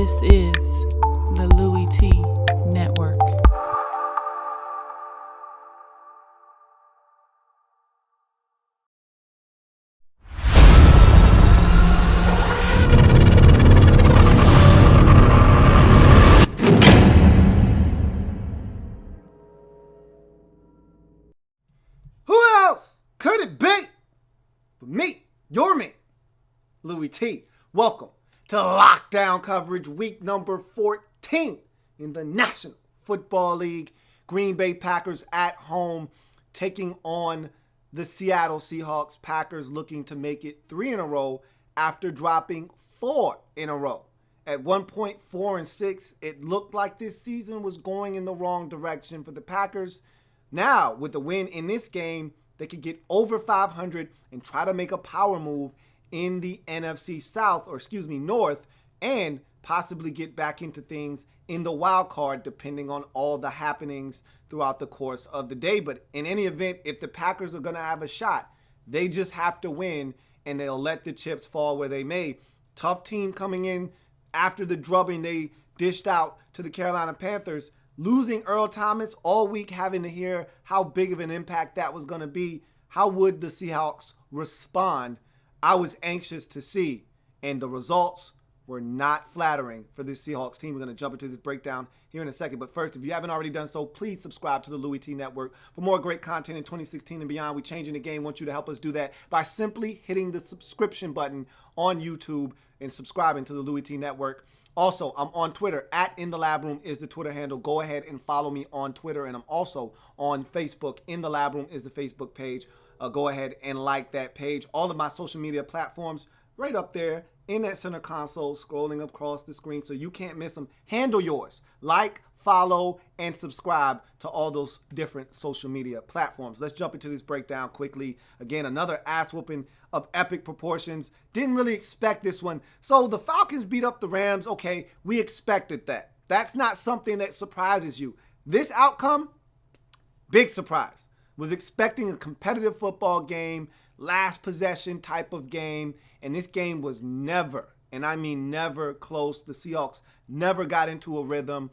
This is the Louie Tee Network. Who else could it be but me, your man, Louie Tee? Welcome to lockdown coverage week number 14 in the National Football League. Green Bay Packers at home taking on the Seattle Seahawks. Packers looking to make it 3 in a row after dropping 4 in a row. At 4-6, it looked like this season was going in the wrong direction for the Packers. Now, with the win in this game, they could get over 500 and try to make a power move in the NFC North, and possibly get back into things in the wild card depending on all the happenings throughout the course of the day. But in any event, if the Packers are going to have a shot, they just have to win, and they'll let the chips fall where they may. Tough team coming in after the drubbing they dished out to the Carolina Panthers. Losing Earl Thomas all week, having to hear how big of an impact that was going to be. How would the Seahawks respond? I was anxious to see, and the results were not flattering for this Seahawks team. We're going to jump into this breakdown here in a second. But first, if you haven't already done so, please subscribe to the Louie Tee Network for more great content in 2016 and beyond. We're changing the game. Want you to help us do that by simply hitting the subscription button on YouTube and subscribing to the Louie Tee Network. Also, I'm on Twitter. @InTheLabRoom is the Twitter handle. Go ahead and follow me on Twitter. And I'm also on Facebook. In the Lab Room is the Facebook page. Go ahead and like that page. All of my social media platforms right up there in that center console, scrolling across the screen so you can't miss them. Handle yours. Like, follow, and subscribe to all those different social media platforms. Let's jump into this breakdown quickly. Again, another ass whooping of epic proportions. Didn't really expect this one. So the Falcons beat up the Rams. Okay, we expected that. That's not something that surprises you. This outcome, big surprise. Was expecting a competitive football game, last possession type of game, and this game was never, and I mean never, close. The Seahawks never got into a rhythm.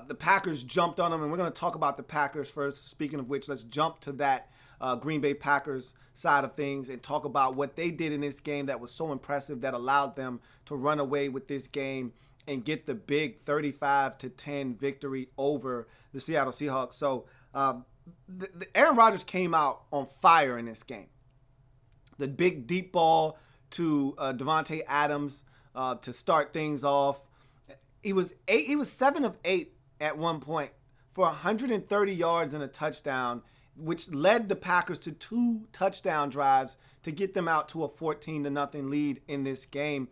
The Packers jumped on them, and we're going to talk about the Packers first. Speaking of which, let's jump to that Green Bay Packers side of things and talk about what they did in this game that was so impressive that allowed them to run away with this game and get the big 35-10 victory over the Seattle Seahawks. So, the Aaron Rodgers came out on fire in this game. The big deep ball to Devontae Adams to start things off. He was 7 of 8 at one point for 130 yards and a touchdown, which led the Packers to 2 touchdown drives to get them out to a 14-0 lead in this game.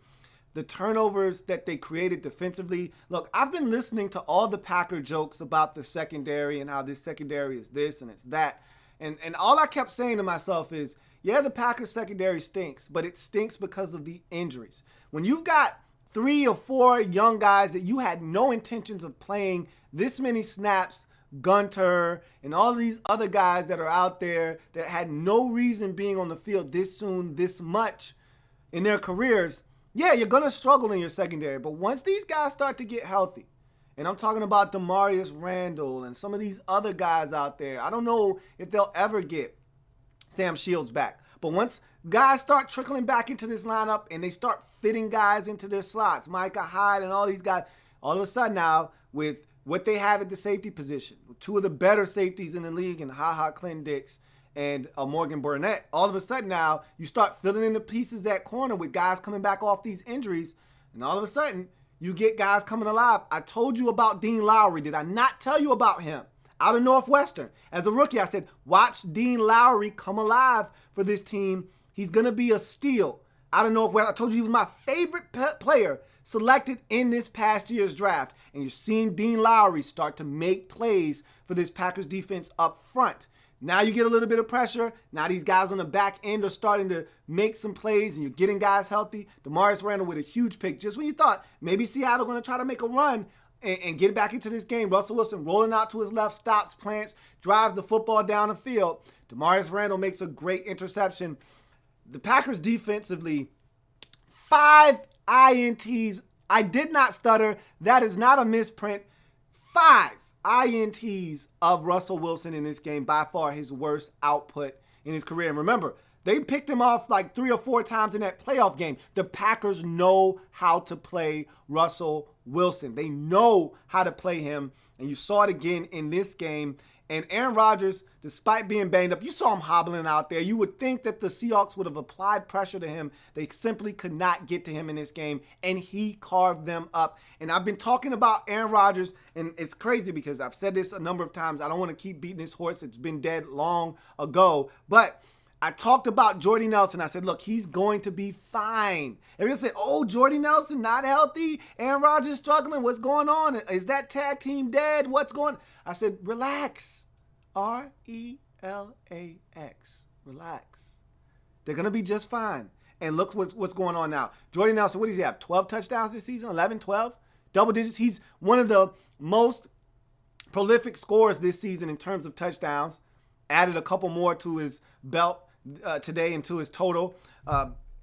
The turnovers that they created defensively. Look, I've been listening to all the Packer jokes about the secondary and how this secondary is this and it's that. And all I kept saying to myself is, yeah, the Packers secondary stinks, but it stinks because of the injuries. When you've got 3 or 4 young guys that you had no intentions of playing this many snaps, Gunter and all these other guys that are out there that had no reason being on the field this soon, this much in their careers, yeah, you're going to struggle in your secondary. But once these guys start to get healthy, and I'm talking about Demarius Randall and some of these other guys out there, I don't know if they'll ever get Sam Shields back. But once guys start trickling back into this lineup and they start fitting guys into their slots, Micah Hyde and all these guys, all of a sudden now with what they have at the safety position, 2 of the better safeties in the league, and Clinton Dix and Morgan Burnett, all of a sudden now you start filling in the pieces at corner with guys coming back off these injuries, and all of a sudden you get guys coming alive. I told you about Dean Lowry. Did I not tell you about him? Out of Northwestern. As a rookie, I said, watch Dean Lowry come alive for this team. He's going to be a steal. Out of Northwestern, I told you he was my favorite player selected in this past year's draft. And you're seeing Dean Lowry start to make plays for this Packers defense up front. Now you get a little bit of pressure. Now these guys on the back end are starting to make some plays, and you're getting guys healthy. Demarius Randall with a huge pick. Just when you thought maybe Seattle going to try to make a run and get back into this game, Russell Wilson rolling out to his left, stops, plants, drives the football down the field. Demarius Randall makes a great interception. The Packers defensively, 5 INTs I did not stutter. That is not a misprint. 5 INTs of Russell Wilson in this game, by far his worst output in his career. And remember, they picked him off like 3 or 4 times in that playoff game. The Packers know how to play Russell Wilson. They know how to play him, and you saw it again in this game. And Aaron Rodgers, despite being banged up, you saw him hobbling out there. You would think that the Seahawks would have applied pressure to him. They simply could not get to him in this game, and he carved them up. And I've been talking about Aaron Rodgers, and it's crazy because I've said this a number of times. I don't want to keep beating this horse. It's been dead long ago. But I talked about Jordy Nelson. I said, look, he's going to be fine. Everybody said, oh, Jordy Nelson not healthy. Aaron Rodgers struggling. What's going on? Is that tag team dead? What's going on? I said, relax. RELAX. Relax. They're going to be just fine. And look what's going on now. Jordy Nelson, what does he have? 12 touchdowns this season? 11, 12? Double digits. He's one of the most prolific scorers this season in terms of touchdowns. Added a couple more to his belt today and to his total.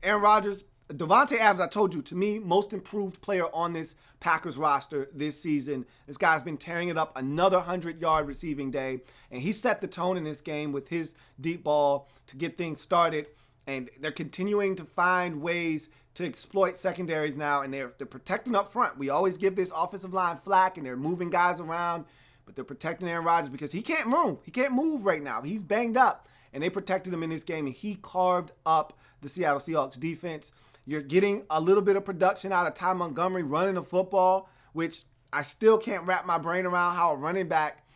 Aaron Rodgers, Devontae Adams, I told you, to me, most improved player on this Packers roster this season. This guy's been tearing it up. Another 100-yard receiving day. And he set the tone in this game with his deep ball to get things started. And they're continuing to find ways to exploit secondaries now. And they're protecting up front. We always give this offensive line flack, and they're moving guys around. But they're protecting Aaron Rodgers because he can't move. He can't move right now. He's banged up. And they protected him in this game, and he carved up the Seattle Seahawks defense. You're getting a little bit of production out of Ty Montgomery running the football, which I still can't wrap my brain around how a running back,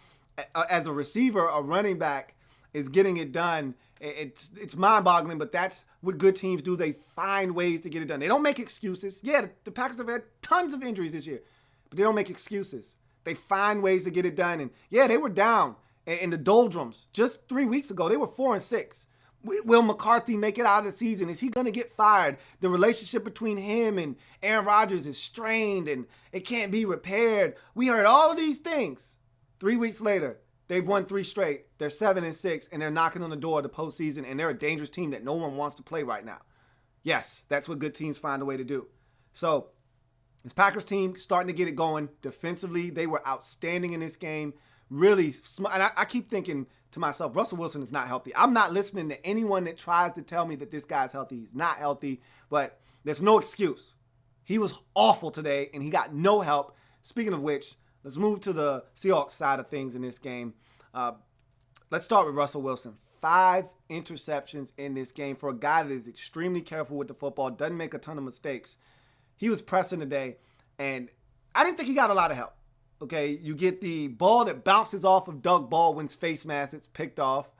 as a receiver, a running back is getting it done. It's mind-boggling, but that's what good teams do. They find ways to get it done. They don't make excuses. Yeah, the Packers have had tons of injuries this year, but they don't make excuses. They find ways to get it done. And yeah, they were down in the doldrums just 3 weeks ago. They were 4-6. Will McCarthy make it out of the season? Is he going to get fired? The relationship between him and Aaron Rodgers is strained and it can't be repaired. We heard all of these things. 3 weeks later, they've won 3 straight. They're 7-6, and they're knocking on the door of the postseason, and they're a dangerous team that no one wants to play right now. Yes, that's what good teams find a way to do. So this Packers team starting to get it going. Defensively, they were outstanding in this game. Really smart. And I keep thinking to myself, Russell Wilson is not healthy. I'm not listening to anyone that tries to tell me that this guy's healthy. He's not healthy, but there's no excuse. He was awful today, and he got no help. Speaking of which, let's move to the Seahawks side of things in this game. Let's start with Russell Wilson. 5 interceptions in this game for a guy that is extremely careful with the football, doesn't make a ton of mistakes. He was pressing today, and I didn't think he got a lot of help. Okay, you get the ball that bounces off of Doug Baldwin's face mask. It's picked off.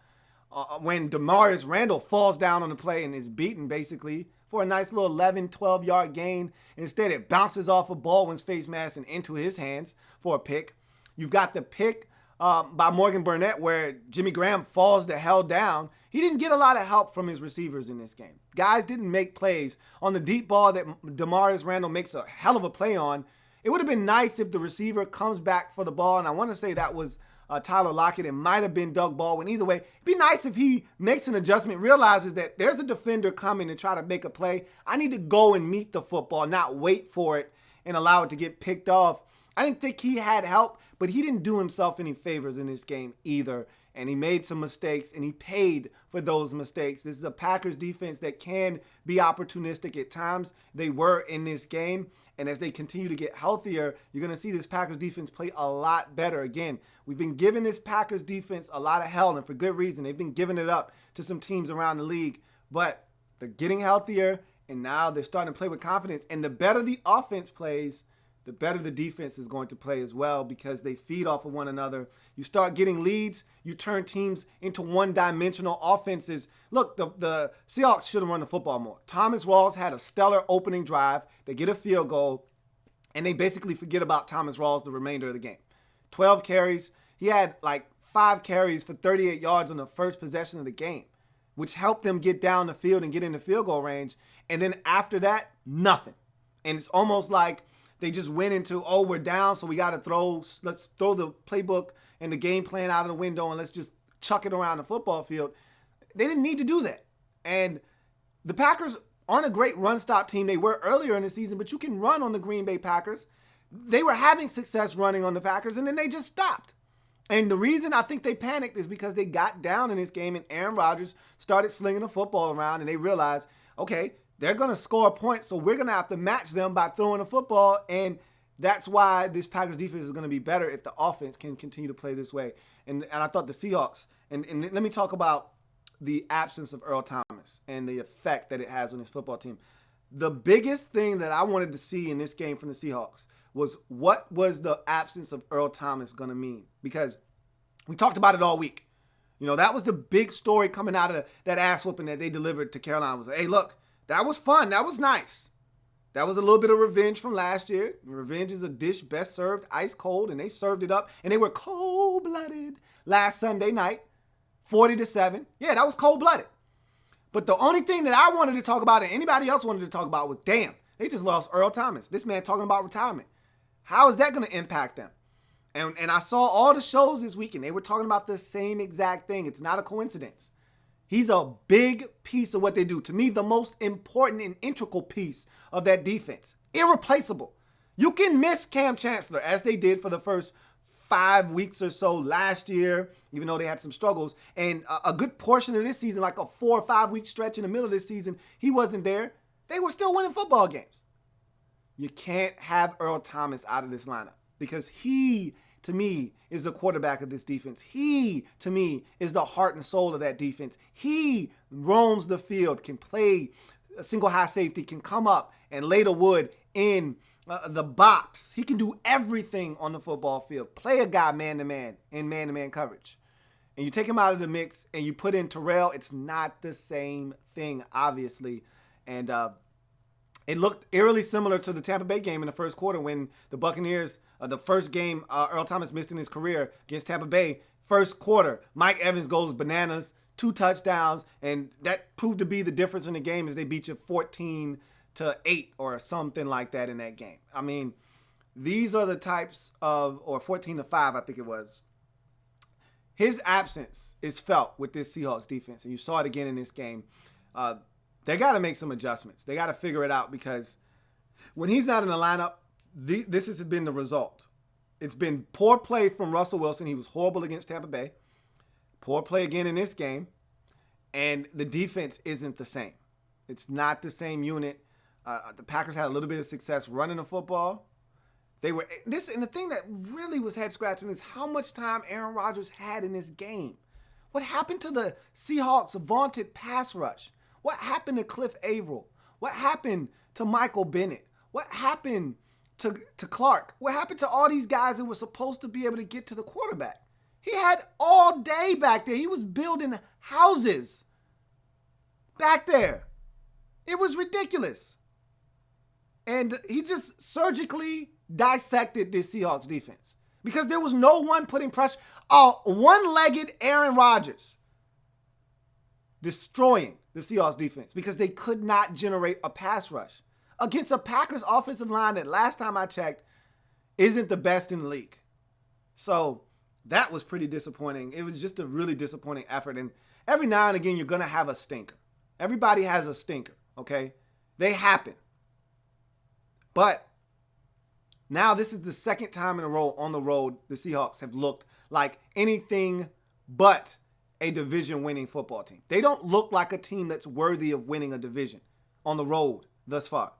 When Demarius Randall falls down on the play and is beaten, basically, for a nice little 11, 12-yard gain. Instead, it bounces off of Baldwin's face mask and into his hands for a pick. You've got the pick by Morgan Burnett where Jimmy Graham falls the hell down. He didn't get a lot of help from his receivers in this game. Guys didn't make plays. On the deep ball that Demarius Randall makes a hell of a play on, it would have been nice if the receiver comes back for the ball, and I want to say that was Tyler Lockett. It might have been Doug Baldwin. Either way, it'd be nice if he makes an adjustment, realizes that there's a defender coming to try to make a play. I need to go and meet the football, not wait for it and allow it to get picked off. I didn't think he had help, but he didn't do himself any favors in this game either. And he made some mistakes, and he paid for those mistakes. This is a Packers defense that can be opportunistic at times. They were in this game. And as they continue to get healthier, you're going to see this Packers defense play a lot better. Again, we've been giving this Packers defense a lot of hell, and for good reason. They've been giving it up to some teams around the league. But they're getting healthier, and now they're starting to play with confidence. And the better the offense plays, the better the defense is going to play as well because they feed off of one another. You start getting leads, you turn teams into one-dimensional offenses. Look, the Seahawks should have run the football more. Thomas Rawls had a stellar opening drive. They get a field goal, and they basically forget about Thomas Rawls the remainder of the game. 12 carries. He had like 5 carries for 38 yards on the first possession of the game, which helped them get down the field and get in the field goal range. And then after that, nothing. And it's almost like they just went into, oh, we're down, so we got to let's throw the playbook and the game plan out of the window and let's just chuck it around the football field. They didn't need to do that. And the Packers aren't a great run stop team. They were earlier in the season, but you can run on the Green Bay Packers. They were having success running on the Packers, and then they just stopped. And the reason I think they panicked is because they got down in this game and Aaron Rodgers started slinging the football around, and they realized, okay, they're going to score a point, so we're going to have to match them by throwing the football, and that's why this Packers defense is going to be better if the offense can continue to play this way. And I thought the Seahawks, and let me talk about the absence of Earl Thomas and the effect that it has on his football team. The biggest thing that I wanted to see in this game from the Seahawks was what was the absence of Earl Thomas going to mean? Because we talked about it all week. You know, that was the big story coming out of that ass whooping that they delivered to Carolina. Was, hey, look, that was fun. That was nice. That was a little bit of revenge from last year. Revenge is a dish best served ice cold, and they served it up, and they were cold-blooded last Sunday night, 40-7. Yeah, that was cold-blooded. But the only thing that I wanted to talk about and anybody else wanted to talk about was, damn, they just lost Earl Thomas. This man talking about retirement. How is that going to impact them? And I saw all the shows this week, and they were talking about the same exact thing. It's not a coincidence. He's a big piece of what they do. To me, the most important and integral piece of that defense. Irreplaceable. You can miss Cam Chancellor, as they did for the first 5 weeks or so last year, even though they had some struggles. And a good portion of this season, like a 4 or 5 week stretch in the middle of this season, he wasn't there. They were still winning football games. You can't have Earl Thomas out of this lineup because he, to me, is the quarterback of this defense. He, to me, is the heart and soul of that defense. He roams the field, can play a single high safety, can come up and lay the wood in the box. He can do everything on the football field. Play a guy man-to-man in man-to-man coverage. And you take him out of the mix and you put in Terrell, it's not the same thing, obviously. And it looked eerily similar to the Tampa Bay game in the first quarter when the Buccaneers, the first game Earl Thomas missed in his career against Tampa Bay, first quarter, Mike Evans goes bananas, 2 touchdowns, and that proved to be the difference in the game as they beat you 14-8 or something like that in that game. I mean, these are the types of, or 14-5, I think it was. His absence is felt with this Seahawks defense, and you saw it again in this game. They got to make some adjustments. They got to figure it out because when he's not in the lineup, this has been the result. It's been poor play from Russell Wilson. He was horrible against Tampa Bay. Poor play again in this game. And the defense isn't the same. It's not the same unit. The Packers had a little bit of success running the football. And the thing that really was head scratching is how much time Aaron Rodgers had in this game. What happened to the Seahawks' vaunted pass rush? What happened to Cliff Averill? What happened to Michael Bennett? What happened to Clark? What happened to all these guys who were supposed to be able to get to the quarterback? He had all day back there. He was building houses back there. It was ridiculous. And he just surgically dissected this Seahawks defense because there was no one putting pressure. One-legged Aaron Rodgers destroying the Seahawks defense because they could not generate a pass rush against a Packers offensive line that last time I checked isn't the best in the league. So that was pretty disappointing. It was just a really disappointing effort. And every now and again, you're going to have a stinker. Everybody has a stinker, okay? They happen. But now this is the second time in a row on the road the Seahawks have looked like anything but a division-winning football team. They don't look like a team that's worthy of winning a division on the road thus far.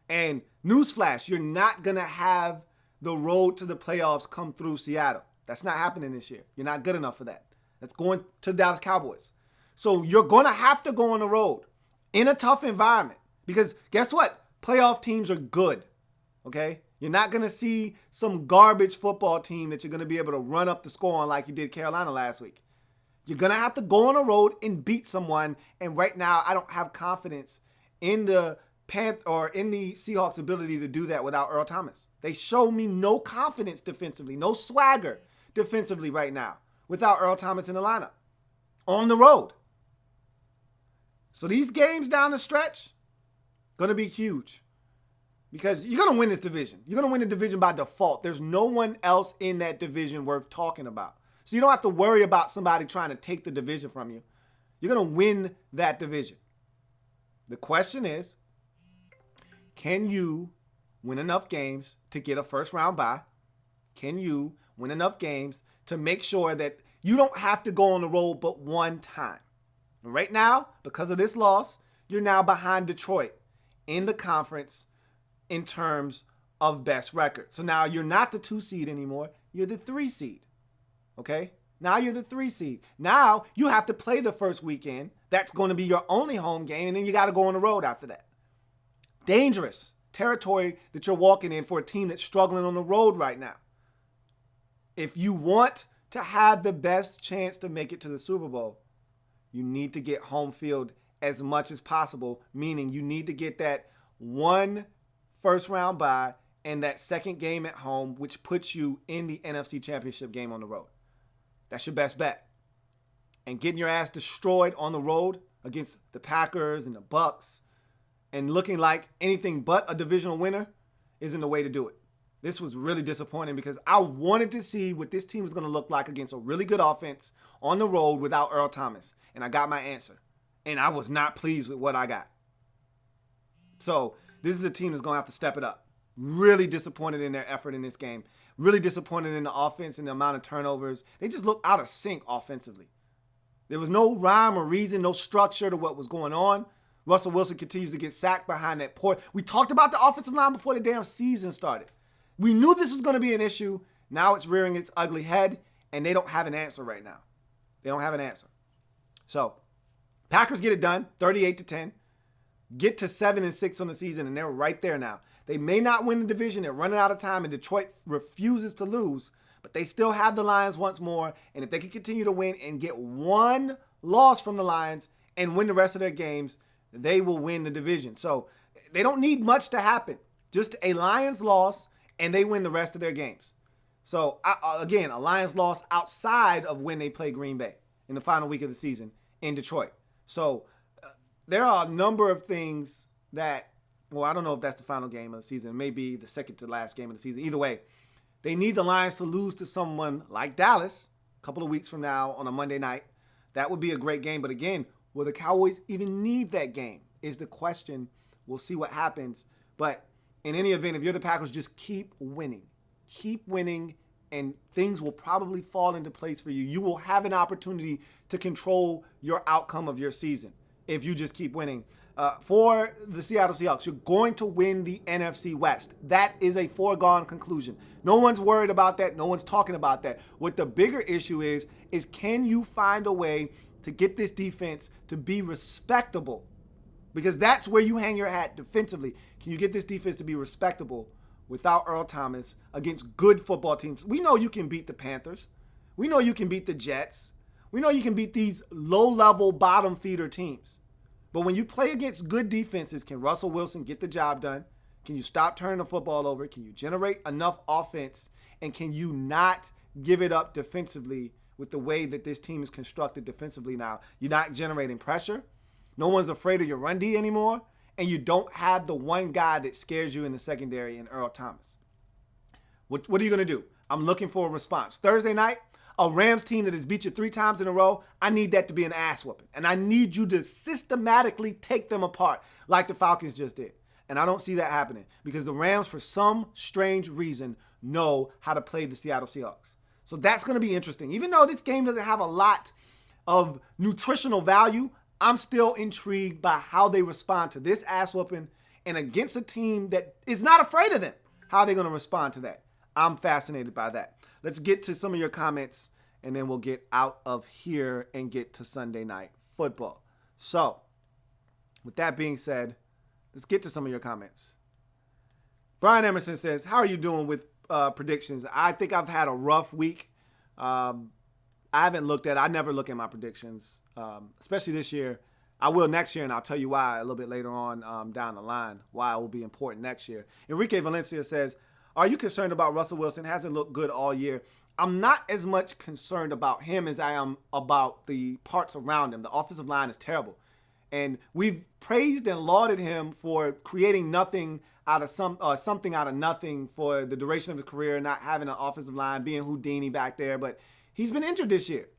And newsflash, you're not going to have the road to the playoffs come through Seattle. That's not happening this year. You're not good enough for that. That's going to the Dallas Cowboys. So you're going to have to go on the road in a tough environment because guess what? Playoff teams are good, okay? You're not going to see some garbage football team that you're going to be able to run up the score on like you did Carolina last week. You're going to have to go on the road and beat someone. And right now, I don't have confidence in the Seahawks' ability to do that without Earl Thomas. They show me no confidence defensively, no swagger defensively right now without Earl Thomas in the lineup on the road. So these games down the stretch, going to be huge because you're going to win this division. You're going to win the division by default. There's no one else in that division worth talking about. So you don't have to worry about somebody trying to take the division from you. You're going to win that division. The question is, can you win enough games to get a first round bye? Can you win enough games to make sure that you don't have to go on the road but one time? And right now, because of this loss, you're now behind Detroit in the conference in terms of best record. So now you're not the 2 seed anymore. You're the 3 seed. Okay? Now you're the 3 seed. Now you have to play the first weekend. That's going to be your only home game, and then you got to go on the road after that. Dangerous territory that you're walking in for a team that's struggling on the road right now. If you want to have the best chance to make it to the Super Bowl, you need to get home field as much as possible, meaning you need to get that one first round bye and that second game at home, which puts you in the NFC Championship game on the road. That's your best bet. And getting your ass destroyed on the road against the Packers and the Bucks and looking like anything but a divisional winner isn't the way to do it. This was really disappointing because I wanted to see what this team was going to look like against a really good offense on the road without Earl Thomas. And I got my answer. And I was not pleased with what I got. So this is a team that's going to have to step it up. Really disappointed in their effort in this game. Really disappointed in the offense and the amount of turnovers. They just looked out of sync offensively. There was no rhyme or reason, no structure to what was going on. Russell Wilson continues to get sacked behind that port. We talked about the offensive line before the damn season started. We knew this was going to be an issue. Now it's rearing its ugly head, and they don't have an answer right now. They don't have an answer. So, Packers get it done, 38-10. Get to 7-6 on the season, and they're right there now. They may not win the division. They're running out of time, and Detroit refuses to lose. But they still have the Lions once more, and if they can continue to win and get one loss from the Lions and win the rest of their games, they will win the division. So they don't need much to happen. Just a Lions loss, and they win the rest of their games. So, again, a Lions loss outside of when they play Green Bay in the final week of the season in Detroit. So there are a number of things that, well, I don't know if that's the final game of the season. It may be the second to last game of the season. Either way, they need the Lions to lose to someone like Dallas a couple of weeks from now on a Monday night. That would be a great game. But again, will the Cowboys even need that game is the question. We'll see what happens. But in any event, if you're the Packers, just keep winning. Keep winning, and things will probably fall into place for you. You will have an opportunity to control your outcome of your season if you just keep winning. For the Seattle Seahawks, you're going to win the NFC West. That is a foregone conclusion. No one's worried about that. No one's talking about that. What the bigger issue is can you find a way to get this defense to be respectable? Because that's where you hang your hat defensively. Can you get this defense to be respectable without Earl Thomas against good football teams? We know you can beat the Panthers. We know you can beat the Jets. We know you can beat these low-level bottom feeder teams. But when you play against good defenses, can Russell Wilson get the job done? Can you stop turning the football over? Can you generate enough offense? And can you not give it up defensively with the way that this team is constructed defensively now? You're not generating pressure. No one's afraid of your run D anymore. And you don't have the one guy that scares you in the secondary in Earl Thomas. What are you going to do? I'm looking for a response. Thursday night, a Rams team that has beat you 3 times in a row, I need that to be an ass whooping. And I need you to systematically take them apart like the Falcons just did. And I don't see that happening because the Rams, for some strange reason, know how to play the Seattle Seahawks. So that's going to be interesting. Even though this game doesn't have a lot of nutritional value, I'm still intrigued by how they respond to this ass whooping and against a team that is not afraid of them. How are they going to respond to that? I'm fascinated by that. Let's get to some of your comments, and then we'll get out of here and get to Sunday Night Football. So, with that being said, let's get to some of your comments. Brian Emerson says, how are you doing with predictions? I think I've had a rough week. I never look at my predictions, especially this year. I will next year, and I'll tell you why a little bit later on down the line, why it will be important next year. Enrique Valencia says, are you concerned about Russell Wilson? Hasn't looked good all year. I'm not as much concerned about him as I am about the parts around him. The offensive line is terrible. And we've praised and lauded him for creating nothing out of something out of nothing for the duration of his career, not having an offensive line, being Houdini back there. But he's been injured this year.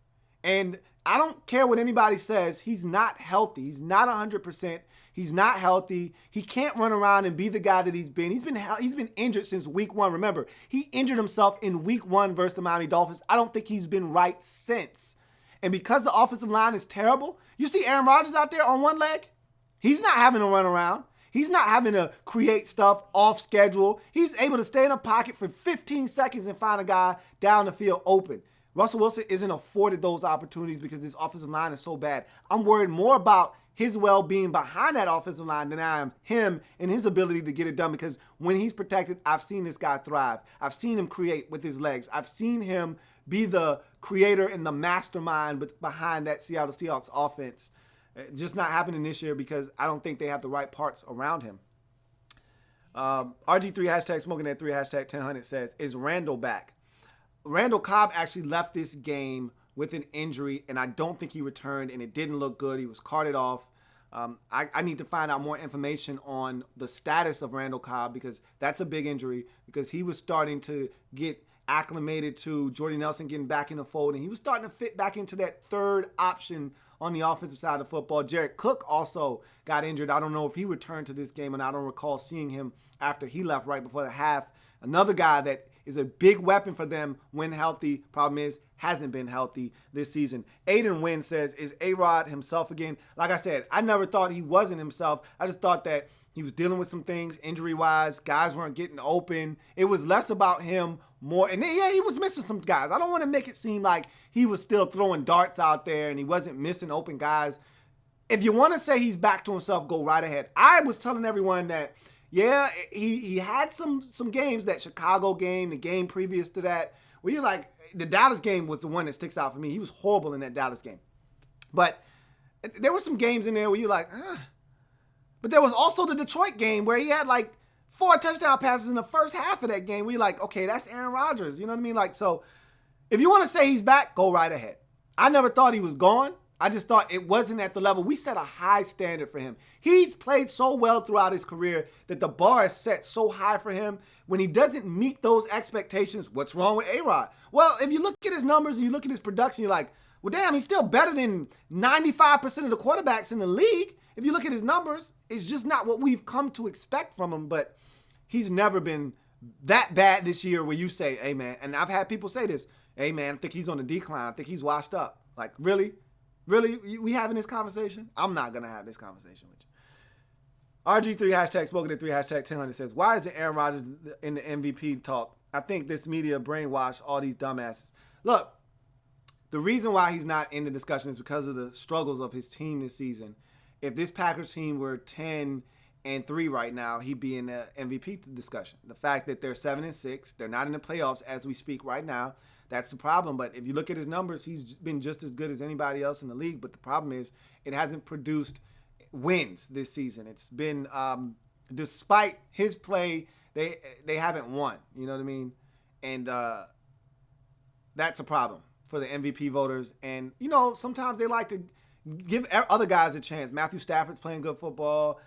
And I don't care what anybody says. He's not healthy. He's not 100%. He's not healthy. He can't run around and be the guy that he's been. He's been injured since week 1. Remember, he injured himself in week 1 versus the Miami Dolphins. I don't think he's been right since. And because the offensive line is terrible, you see Aaron Rodgers out there on one leg. He's not having to run around. He's not having to create stuff off schedule. He's able to stay in a pocket for 15 seconds and find a guy down the field open. Russell Wilson isn't afforded those opportunities because his offensive line is so bad. I'm worried more about his well-being behind that offensive line than I am him and his ability to get it done, because when he's protected, I've seen this guy thrive. I've seen him create with his legs. I've seen him be the creator and the mastermind behind that Seattle Seahawks offense. Just not happening this year because I don't think they have the right parts around him. RG3 hashtag smoking at 3 hashtag 1000 says, is Randall back? Randall Cobb actually left this game with an injury, and I don't think he returned, and it didn't look good. He was carted off. I need to find out more information on the status of Randall Cobb, because that's a big injury, because he was starting to get acclimated to Jordy Nelson getting back in the fold, and he was starting to fit back into that third option on the offensive side of football. Jared Cook also got injured. I don't know if he returned to this game, and I don't recall seeing him after he left right before the half. Another guy that is a big weapon for them when healthy, problem is, hasn't been healthy this season. Aiden Wynn says, is A-Rod himself again? Like I said, I never thought he wasn't himself. I just thought that he was dealing with some things injury-wise. Guys weren't getting open. It was less about him, more. And yeah, he was missing some guys. I don't want to make it seem like he was still throwing darts out there and he wasn't missing open guys. If you want to say he's back to himself, go right ahead. I was telling everyone that, yeah, he had some games, that Chicago game, the game previous to that, where you're like, the Dallas game was the one that sticks out for me. He was horrible in that Dallas game. But there were some games in there where you're like, But there was also the Detroit game where he had like 4 touchdown passes in the first half of that game where you're like, okay, that's Aaron Rodgers. You know what I mean? Like, so if you want to say he's back, go right ahead. I never thought he was gone. I just thought it wasn't at the level. We set a high standard for him. He's played so well throughout his career that the bar is set so high for him. When he doesn't meet those expectations, what's wrong with A-Rod? Well, if you look at his numbers and you look at his production, you're like, well, damn, he's still better than 95% of the quarterbacks in the league. If you look at his numbers, it's just not what we've come to expect from him. But he's never been that bad this year where you say, hey, man, and I've had people say this, hey, man, I think he's on the decline. I think he's washed up. Like, really? Really? We having this conversation? I'm not going to have this conversation with you. RG3 hashtag smoking at 3 hashtag 1000 says, why isn't Aaron Rodgers in the MVP talk? I think this media brainwashed all these dumbasses. Look, the reason why he's not in the discussion is because of the struggles of his team this season. If this Packers team were 10-3 right now, he'd be in the MVP discussion. The fact that they're 7-6, they're not in the playoffs as we speak right now, that's the problem. But if you look at his numbers, he's been just as good as anybody else in the league. But the problem is it hasn't produced wins this season. It's been, despite his play, they haven't won. You know what I mean? And that's a problem for the MVP voters. And, you know, sometimes they like to give other guys a chance. Matthew Stafford's playing good football.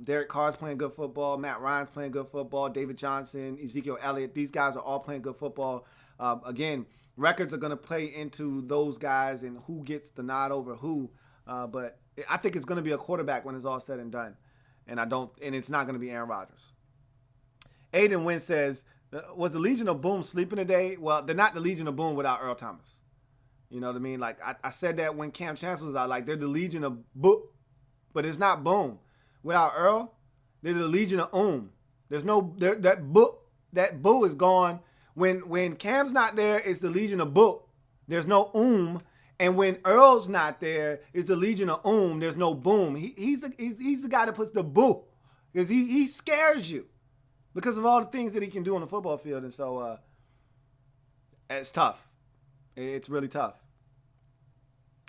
Derek Carr's playing good football. Matt Ryan's playing good football. David Johnson, Ezekiel Elliott. These guys are all playing good football. Again, records are going to play into those guys and who gets the nod over who. But I think it's going to be a quarterback when it's all said and done. And it's not going to be Aaron Rodgers. Aiden Wynn says, was the Legion of Boom sleeping today? Well, they're not the Legion of Boom without Earl Thomas. You know what I mean? Like, I said that when Cam Chancellor was out. Like, they're the Legion of Boom, but it's not Boom. Without Earl, they're the Legion of There's no, that Boo is gone. When Cam's not there, it's the Legion of Boo. There's no And when Earl's not there, it's the Legion of There's no boom. He's the guy that puts the boo. Because he scares you. Because of all the things that he can do on the football field. And so it's tough. It's really tough.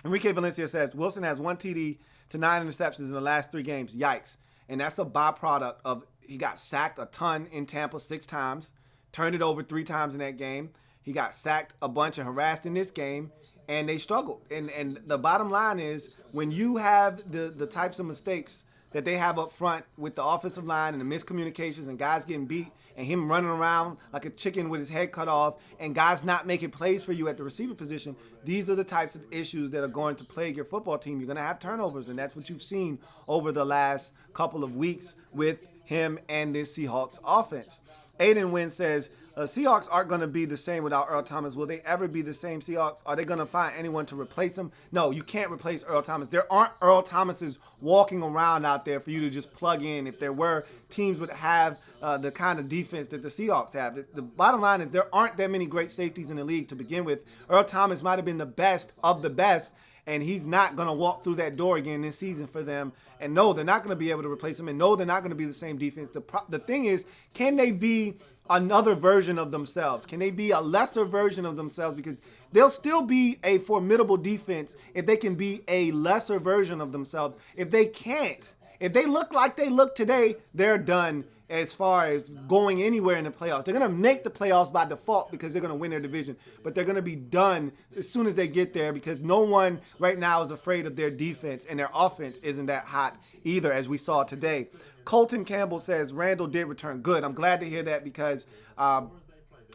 Enrique Valencia says, Wilson has 1 TD to 9 interceptions in the last 3 games. Yikes. And that's a byproduct of he got sacked a ton in Tampa 6 times. Turned it over 3 times in that game. He got sacked a bunch and harassed in this game, and they struggled. And the bottom line is, when you have the types of mistakes that they have up front with the offensive line and the miscommunications and guys getting beat and him running around like a chicken with his head cut off and guys not making plays for you at the receiver position, these are the types of issues that are going to plague your football team. You're going to have turnovers, and that's what you've seen over the last couple of weeks with him and this Seahawks offense. Aiden Wynn says, Seahawks aren't going to be the same without Earl Thomas. Will they ever be the same Seahawks? Are they going to find anyone to replace him? No, you can't replace Earl Thomas. There aren't Earl Thomases walking around out there for you to just plug in. If there were, teams would have the kind of defense that the Seahawks have. The bottom line is there aren't that many great safeties in the league to begin with. Earl Thomas might have been the best of the best, and he's not going to walk through that door again this season for them. And no, they're not going to be able to replace him. And no, they're not going to be the same defense. The thing is, can they be another version of themselves? Can they be a lesser version of themselves? Because they'll still be a formidable defense if they can be a lesser version of themselves. If they can't, if they look like they look today, they're done as far as going anywhere in the playoffs. They're going to make the playoffs by default because they're going to win their division, but they're going to be done as soon as they get there because no one right now is afraid of their defense, and their offense isn't that hot either, as we saw today. Colton Campbell says Randall did return. Good. I'm glad to hear that because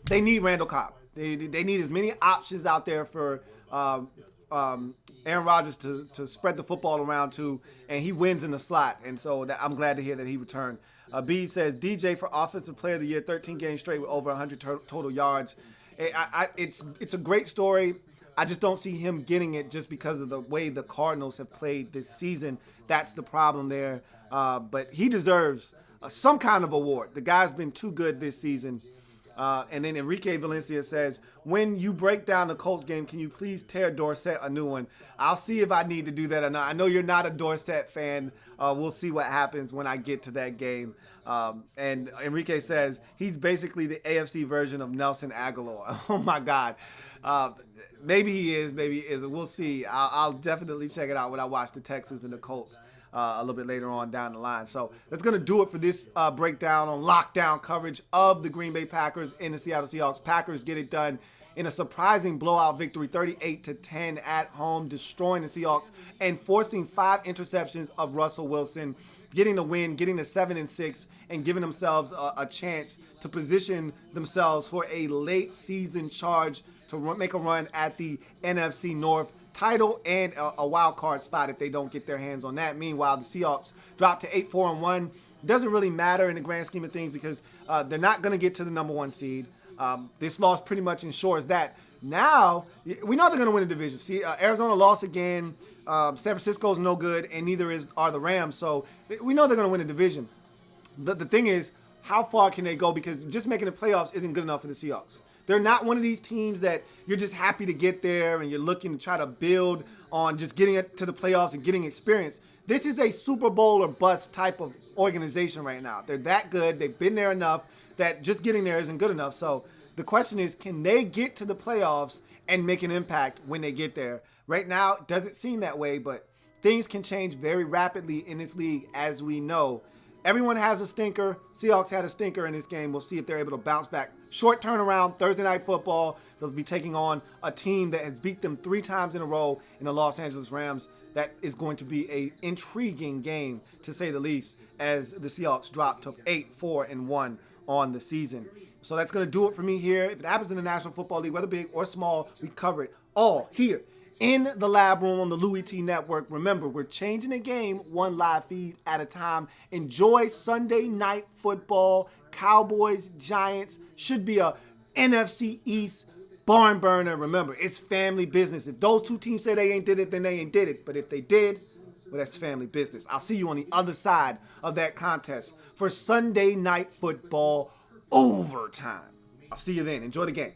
they need Randall Cobb. They need as many options out there for Aaron Rodgers to spread the football around to, and he wins in the slot. And so I'm glad to hear that he returned. B says DJ for Offensive Player of the Year, 13 games straight with over 100 total yards. It's a great story. I just don't see him getting it just because of the way the Cardinals have played this season. That's the problem there. But he deserves some kind of award. The guy's been too good this season. And then Enrique Valencia says, when you break down the Colts game, can you please tear Dorsett a new one? I'll see if I need to do that or not. I know you're not a Dorsett fan. We'll see what happens when I get to that game. And Enrique says he's basically the AFC version of Nelson Aguilar. Oh, my God. Maybe he is, maybe he isn't. We'll see. I'll definitely check it out when I watch the Texans and the Colts a little bit later on down the line. So that's going to do it for this breakdown on lockdown coverage of the Green Bay Packers and the Seattle Seahawks. Packers get it done in a surprising blowout victory, 38-10 at home, destroying the Seahawks and forcing 5 interceptions of Russell Wilson, getting the win, getting to 7-6, and giving themselves a chance to position themselves for a late season charge to make a run at the NFC North title and a wild card spot if they don't get their hands on that. Meanwhile, the Seahawks dropped to 8-4-1. Doesn't really matter in the grand scheme of things because they're not going to get to the number 1 seed. This loss pretty much ensures that. Now, we know they're going to win the division. See, Arizona lost again. San Francisco's no good, and neither are the Rams. So we know they're going to win the division. The thing is, how far can they go? Because just making the playoffs isn't good enough for the Seahawks. They're not one of these teams that you're just happy to get there and you're looking to try to build on just getting it to the playoffs and getting experience. This is a Super Bowl or bust type of organization right now. They're that good. They've been there enough that just getting there isn't good enough. So the question is, can they get to the playoffs and make an impact when they get there? Right now, it doesn't seem that way, but things can change very rapidly in this league, as we know. Everyone has a stinker. Seahawks had a stinker in this game. We'll see if they're able to bounce back. Short turnaround, Thursday Night Football. They'll be taking on a team that has beat them 3 times in a row in the Los Angeles Rams. That is going to be an intriguing game, to say the least, as the Seahawks drop to 8-4-1 on the season. So that's going to do it for me here. If it happens in the National Football League, whether big or small, we cover it all here in the Lab Room on the Louie Tee Network. Remember, we're changing the game one live feed at a time. Enjoy Sunday Night Football. Cowboys, Giants. Should be a NFC East barn burner. Remember, it's family business. If those 2 teams say they ain't did it, then they ain't did it. But if they did, well, that's family business. I'll see you on the other side of that contest for Sunday Night Football overtime. I'll see you then. Enjoy the game.